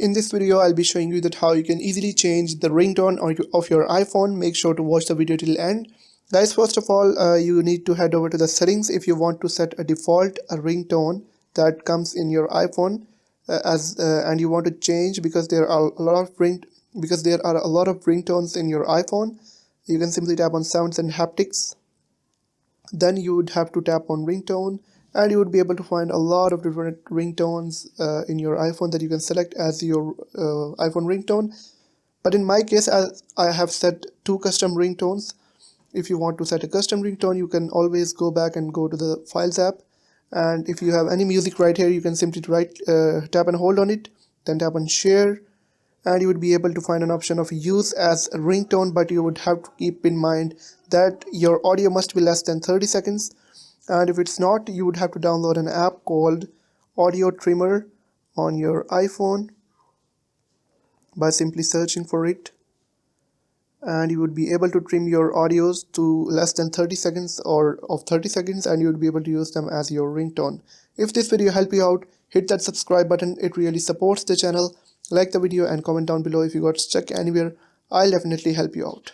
In this video, I'll be showing you that how you can easily change the ringtone of your iPhone. Make sure to watch the video till end. Guys, first of all, you need to head over to the settings if you want to set a default ringtone that comes in your iPhone and you want to change because there are a lot of ringtones in your iPhone. You can simply tap on sounds and haptics. Then you would have to tap on ringtone, and you would be able to find a lot of different ringtones in your iPhone that you can select as your iPhone ringtone. But in my case, as I have set 2 custom ringtones. If you want to set a custom ringtone, you can always go back and go to the Files app, and if you have any music right here, you can simply tap and hold on it, then tap on Share, and you would be able to find an option of use as a ringtone, but you would have to keep in mind that your audio must be less than 30 seconds, and if it's not, you would have to download an app called Audio Trimmer on your iPhone by simply searching for it, and you would be able to trim your audios to less than 30 seconds or of 30 seconds, and you would be able to use them as your ringtone. If this video helped you out, hit that subscribe button. It really supports the channel. Like the video and comment down below if you got stuck anywhere. I'll definitely help you out.